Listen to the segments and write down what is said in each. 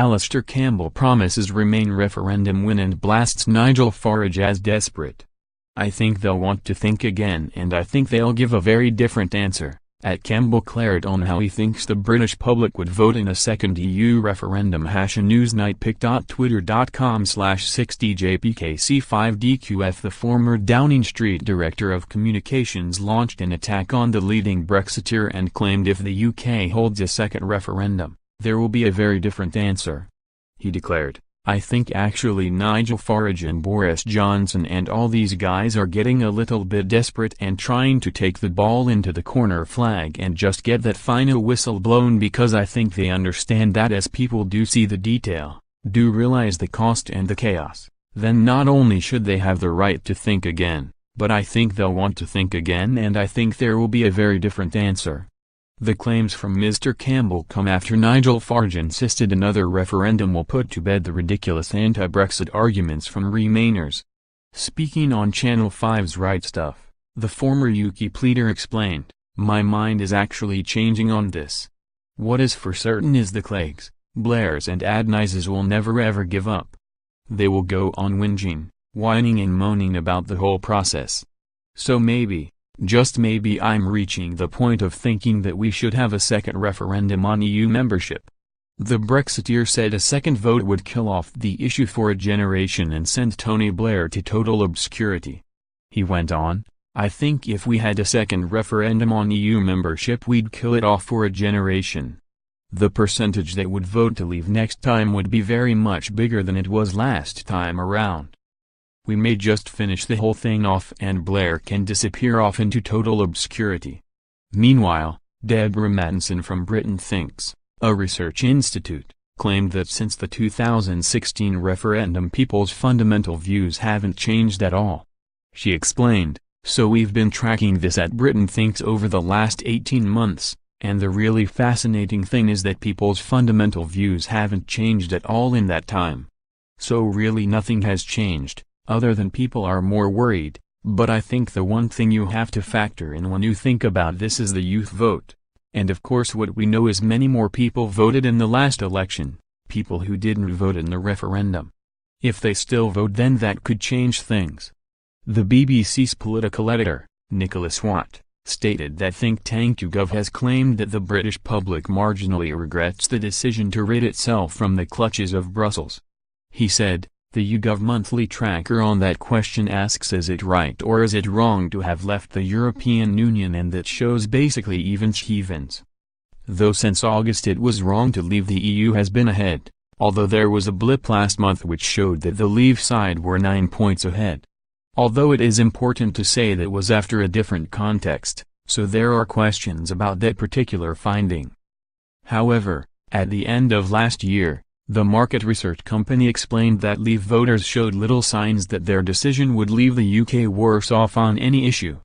Alastair Campbell promises Remain referendum win and blasts Nigel Farage as desperate. I think they'll want to think again, and I think they'll give a very different answer. Campbell declared on how he thinks the British public would vote in a second EU referendum. #newsnightpic.twitter.com/60jpkc5dqf. The former Downing Street director of communications launched an attack on the leading Brexiteer and claimed if the UK holds a second referendum, there will be a very different answer. He declared, "I think actually Nigel Farage and Boris Johnson and all these guys are getting a little bit desperate and trying to take the ball into the corner flag and just get that final whistle blown, because I think they understand that as people do see the detail, do realize the cost and the chaos, then not only should they have the right to think again, but I think they'll want to think again, and I think there will be a very different answer." The claims from Mr Campbell come after Nigel Farage insisted another referendum will put to bed the ridiculous anti-Brexit arguments from Remainers. Speaking on Channel 5's Right Stuff, the former UKIP leader explained, "My mind is actually changing on this. What is for certain is the Cleggs, Blairs and Adnises will never ever give up. They will go on whinging, whining and moaning about the whole process. So maybe, just maybe, I'm reaching the point of thinking that we should have a second referendum on EU membership." The Brexiteer said a second vote would kill off the issue for a generation and send Tony Blair to total obscurity. He went on, "I think if we had a second referendum on EU membership we'd kill it off for a generation. The percentage that would vote to leave next time would be very much bigger than it was last time around. We may just finish the whole thing off and Blair can disappear off into total obscurity." Meanwhile, Deborah Mattinson from Britain Thinks, a research institute, claimed that since the 2016 referendum people's fundamental views haven't changed at all. She explained, "So we've been tracking this at Britain Thinks over the last 18 months, and the really fascinating thing is that people's fundamental views haven't changed at all in that time. So really nothing has changed, other than people are more worried, but I think the one thing you have to factor in when you think about this is the youth vote. And of course what we know is many more people voted in the last election, people who didn't vote in the referendum. If they still vote then that could change things." The BBC's political editor, Nicholas Watt, stated that think tank YouGov has claimed that the British public marginally regrets the decision to rid itself from the clutches of Brussels. He said, "The YouGov monthly tracker on that question asks is it right or is it wrong to have left the European Union, and that shows basically evens. Though since August it was wrong to leave, the EU has been ahead, although there was a blip last month which showed that the Leave side were 9 points ahead. Although it is important to say that was after a different context, so there are questions about that particular finding." However, at the end of last year, the market research company explained that Leave voters showed little signs that their decision would leave the UK worse off on any issue.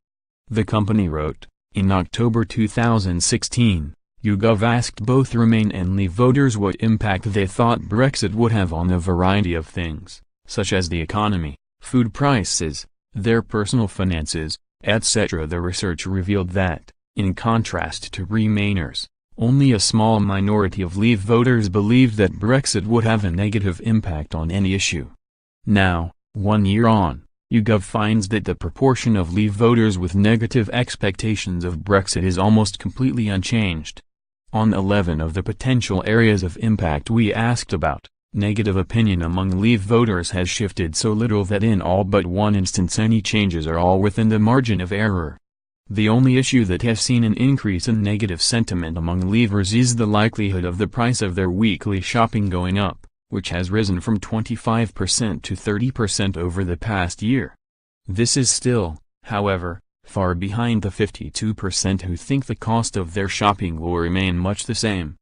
The company wrote, in October 2016, YouGov asked both Remain and Leave voters what impact they thought Brexit would have on a variety of things, such as the economy, food prices, their personal finances, etc. The research revealed that, in contrast to Remainers, only a small minority of Leave voters believed that Brexit would have a negative impact on any issue. Now, 1 year on, YouGov finds that the proportion of Leave voters with negative expectations of Brexit is almost completely unchanged. On 11 of the potential areas of impact we asked about, negative opinion among Leave voters has shifted so little that in all but one instance any changes are all within the margin of error. The only issue that has seen an increase in negative sentiment among Leavers is the likelihood of the price of their weekly shopping going up, which has risen from 25% to 30% over the past year. This is still, however, far behind the 52% who think the cost of their shopping will remain much the same.